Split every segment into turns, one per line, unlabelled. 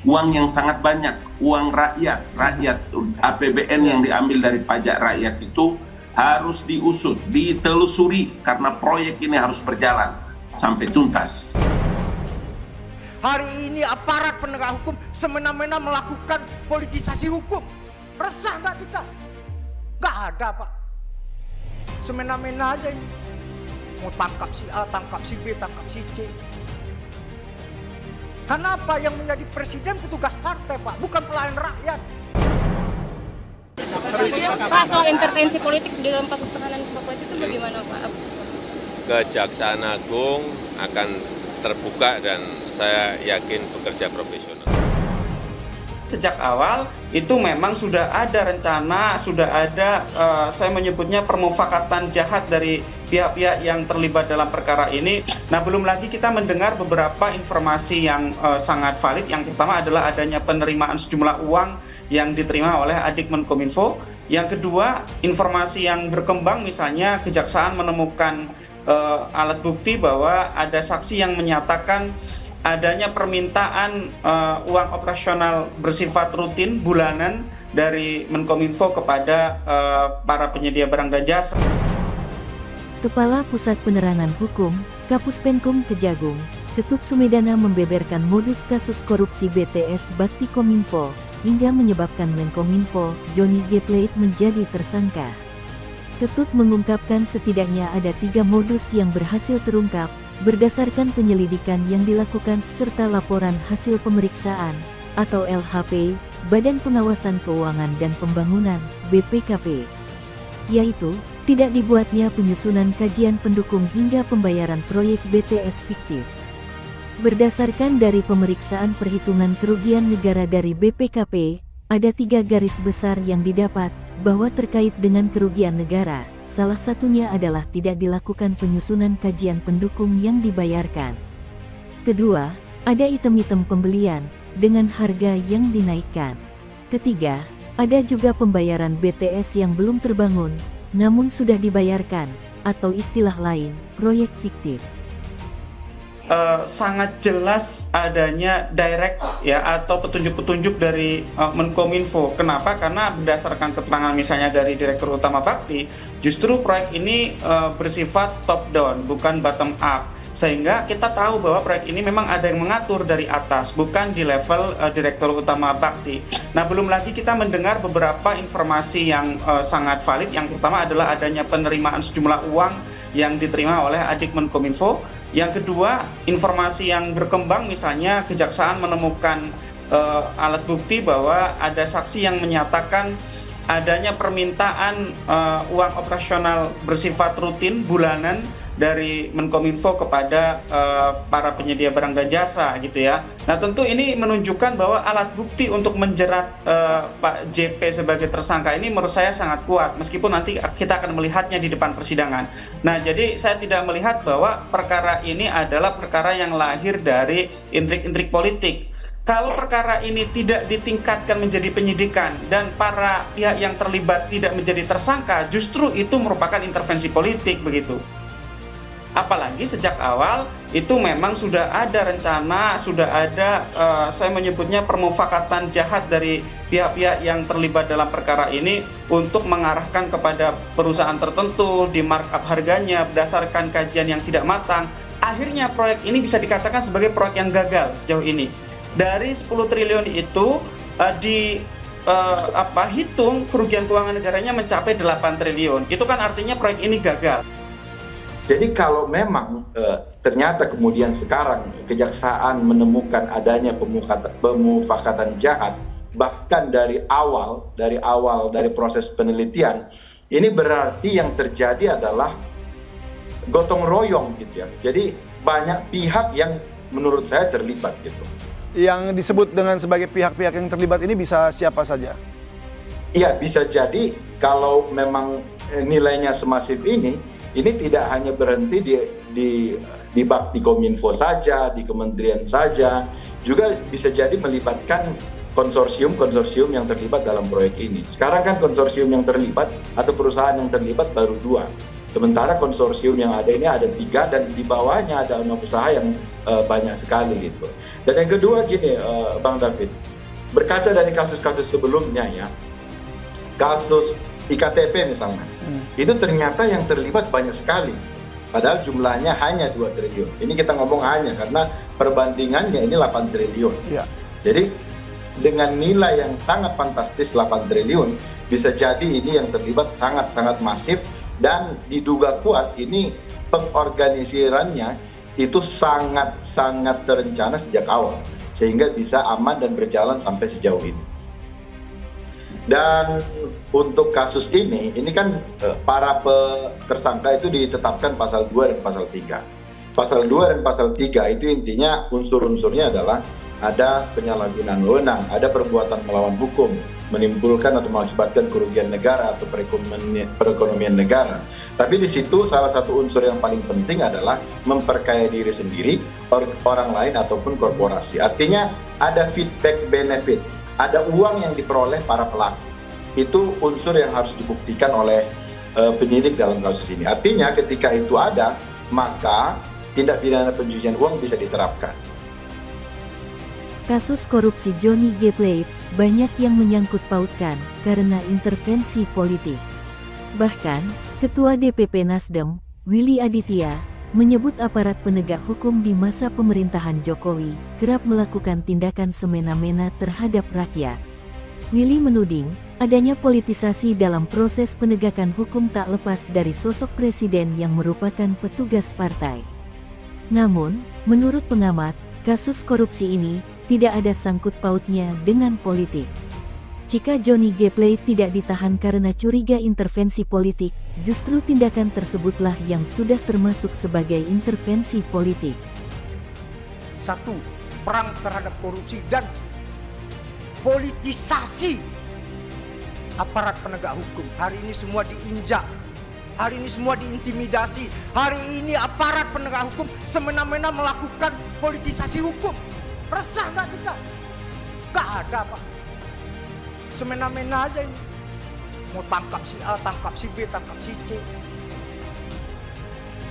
uang yang sangat banyak, uang rakyat APBN yang diambil dari pajak rakyat itu harus diusut, ditelusuri karena proyek ini harus berjalan sampai tuntas.
Hari ini aparat penegak hukum semena-mena melakukan politisasi hukum. Resah nggak kita? Nggak ada, Pak. Semena-mena aja ini. Mau tangkap si A, tangkap si B, tangkap si C. Kenapa yang menjadi presiden petugas partai, Pak, bukan pelayan rakyat?
Pak, soal intervensi politik di dalam kasus penahanan Bapak itu bagaimana, Pak?
Kejaksaan Agung akan terbuka dan saya yakin bekerja profesional.
Sejak awal itu memang sudah ada rencana, sudah ada saya menyebutnya permufakatan jahat dari pihak-pihak yang terlibat dalam perkara ini. Nah, belum lagi kita mendengar beberapa informasi yang sangat valid. Yang pertama adalah adanya penerimaan sejumlah uang yang diterima oleh Adik Menkominfo. Yang kedua, informasi yang berkembang misalnya kejaksaan menemukan alat bukti bahwa ada saksi yang menyatakan adanya permintaan uang operasional bersifat rutin bulanan dari Menkominfo kepada para penyedia barang dan jasa.
Kepala Pusat Penerangan Hukum, Kapus Penkum Kejagung, Ketut Sumedana membeberkan modus kasus korupsi BTS Bakti Kominfo, hingga menyebabkan Menkominfo, Johnny G. Plate menjadi tersangka. Ketut mengungkapkan setidaknya ada 3 modus yang berhasil terungkap, berdasarkan penyelidikan yang dilakukan serta laporan hasil pemeriksaan, atau LHP, Badan Pengawasan Keuangan dan Pembangunan, BPKP. Yaitu, tidak dibuatnya penyusunan kajian pendukung hingga pembayaran proyek BTS fiktif. Berdasarkan dari pemeriksaan perhitungan kerugian negara dari BPKP, ada 3 garis besar yang didapat, bahwa terkait dengan kerugian negara. Salah satunya adalah tidak dilakukan penyusunan kajian pendukung yang dibayarkan. Kedua, ada item-item pembelian dengan harga yang dinaikkan. Ketiga, ada juga pembayaran BTS yang belum terbangun, namun sudah dibayarkan, atau istilah lain, proyek fiktif.
Sangat jelas adanya direct ya atau petunjuk-petunjuk dari Menkominfo. Kenapa? Karena berdasarkan keterangan misalnya dari Direktur Utama Bakti, justru proyek ini bersifat top down, bukan bottom up. Sehingga kita tahu bahwa proyek ini memang ada yang mengatur dari atas, bukan di level Direktur Utama Bakti. Nah, belum lagi kita mendengar beberapa informasi yang sangat valid. Yang pertama adalah adanya penerimaan sejumlah uang yang diterima oleh Adik Menkominfo. Yang kedua, informasi yang berkembang misalnya kejaksaan menemukan alat bukti bahwa ada saksi yang menyatakan adanya permintaan uang operasional bersifat rutin bulanan dari Menkominfo kepada para penyedia barang dan jasa gitu ya. Nah, tentu ini menunjukkan bahwa alat bukti untuk menjerat Pak JP sebagai tersangka ini menurut saya sangat kuat, meskipun nanti kita akan melihatnya di depan persidangan. Nah, jadi saya tidak melihat bahwa perkara ini adalah perkara yang lahir dari intrik-intrik politik. Kalau perkara ini tidak ditingkatkan menjadi penyidikan dan para pihak yang terlibat tidak menjadi tersangka, justru itu merupakan intervensi politik begitu. Apalagi sejak awal itu memang sudah ada rencana, sudah ada saya menyebutnya permufakatan jahat dari pihak-pihak yang terlibat dalam perkara ini untuk mengarahkan kepada perusahaan tertentu, di markup harganya berdasarkan kajian yang tidak matang. Akhirnya proyek ini bisa dikatakan sebagai proyek yang gagal sejauh ini. Dari 10 triliun itu hitung kerugian keuangan negaranya mencapai 8 triliun. Itu kan artinya proyek ini gagal.
Jadi kalau memang ternyata kemudian sekarang kejaksaan menemukan adanya pemufakatan jahat bahkan dari awal dari proses penelitian, ini berarti yang terjadi adalah gotong royong gitu ya. Jadi banyak pihak yang menurut saya terlibat gitu.
Yang disebut dengan sebagai pihak-pihak yang terlibat ini bisa siapa saja?
Iya, bisa jadi kalau memang nilainya semasif ini tidak hanya berhenti di Bakti Kominfo saja, di kementerian saja, juga bisa jadi melibatkan konsorsium-konsorsium yang terlibat dalam proyek ini. Sekarang kan konsorsium yang terlibat atau perusahaan yang terlibat baru 2. Sementara konsorsium yang ada ini ada 3 dan di bawahnya ada 6 usaha yang banyak sekali gitu. Dan yang kedua gini, Bang David, berkaca dari kasus-kasus sebelumnya ya, kasus IKTP misalnya, itu ternyata yang terlibat banyak sekali. Padahal jumlahnya hanya 2 triliun. Ini kita ngomong hanya karena perbandingannya ini 8 triliun. Ya. Jadi dengan nilai yang sangat fantastis 8 triliun, bisa jadi ini yang terlibat sangat-sangat masif dan diduga kuat ini pengorganisirannya itu sangat-sangat terencana sejak awal. Sehingga bisa aman dan berjalan sampai sejauh ini. Dan untuk kasus ini kan para tersangka itu ditetapkan pasal 2 dan pasal 3. Pasal 2 dan pasal 3 itu intinya unsur-unsurnya adalah ada penyalahgunaan wewenang, ada perbuatan melawan hukum, menimbulkan atau mengakibatkan kerugian negara atau perekonomian negara. Tapi di situ salah satu unsur yang paling penting adalah memperkaya diri sendiri, orang lain ataupun korporasi. Artinya ada feedback benefit. Ada uang yang diperoleh para pelaku. Itu unsur yang harus dibuktikan oleh penyidik dalam kasus ini. Artinya ketika itu ada, maka tindak pidana pencucian uang bisa diterapkan.
Kasus korupsi Johnny G. Plate banyak yang menyangkut pautkan karena intervensi politik. Bahkan, Ketua DPP Nasdem, Willy Aditya, menyebut aparat penegak hukum di masa pemerintahan Jokowi kerap melakukan tindakan semena-mena terhadap rakyat. Willy menuding adanya politisasi dalam proses penegakan hukum tak lepas dari sosok presiden yang merupakan petugas partai. Namun, menurut pengamat, kasus korupsi ini tidak ada sangkut pautnya dengan politik. Jika Johnny G. Plate tidak ditahan karena curiga intervensi politik, justru tindakan tersebutlah yang sudah termasuk sebagai intervensi politik.
1. Perang terhadap korupsi dan politisasi aparat penegak hukum. Hari ini semua diinjak, hari ini semua diintimidasi, hari ini aparat penegak hukum semena-mena melakukan politisasi hukum. Resah nggak kita? Nggak ada, Pak. Semena-mena aja ini. Mau tangkap si A, tangkap si B, tangkap si C.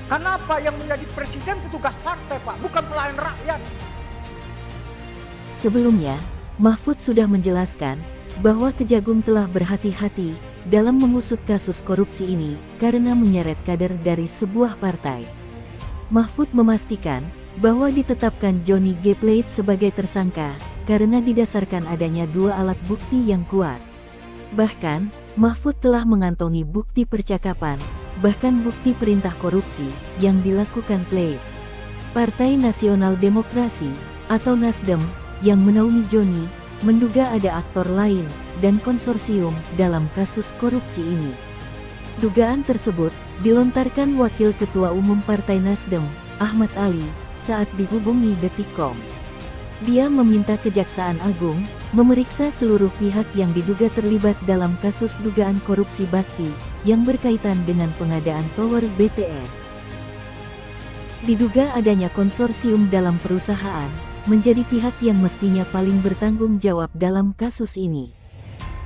Karena apa? Yang menjadi presiden petugas partai, Pak, bukan pelayan rakyat.
Sebelumnya, Mahfud sudah menjelaskan bahwa Kejagung telah berhati-hati dalam mengusut kasus korupsi ini karena menyeret kader dari sebuah partai. Mahfud memastikan bahwa ditetapkan Johnny G. Plate sebagai tersangka karena didasarkan adanya 2 alat bukti yang kuat. Bahkan, Mahfud telah mengantongi bukti percakapan, bahkan bukti perintah korupsi yang dilakukan Plate. Partai Nasional Demokrasi atau Nasdem yang menaungi Johnny menduga ada aktor lain dan konsorsium dalam kasus korupsi ini. Dugaan tersebut dilontarkan Wakil Ketua Umum Partai Nasdem, Ahmad Ali, saat dihubungi Detikcom. Dia meminta Kejaksaan Agung memeriksa seluruh pihak yang diduga terlibat dalam kasus dugaan korupsi bakti yang berkaitan dengan pengadaan tower BTS. Diduga adanya konsorsium dalam perusahaan menjadi pihak yang mestinya paling bertanggung jawab dalam kasus ini.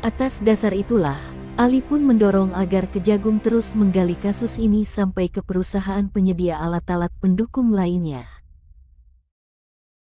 Atas dasar itulah, Ali pun mendorong agar Kejagung terus menggali kasus ini sampai ke perusahaan penyedia alat-alat pendukung lainnya.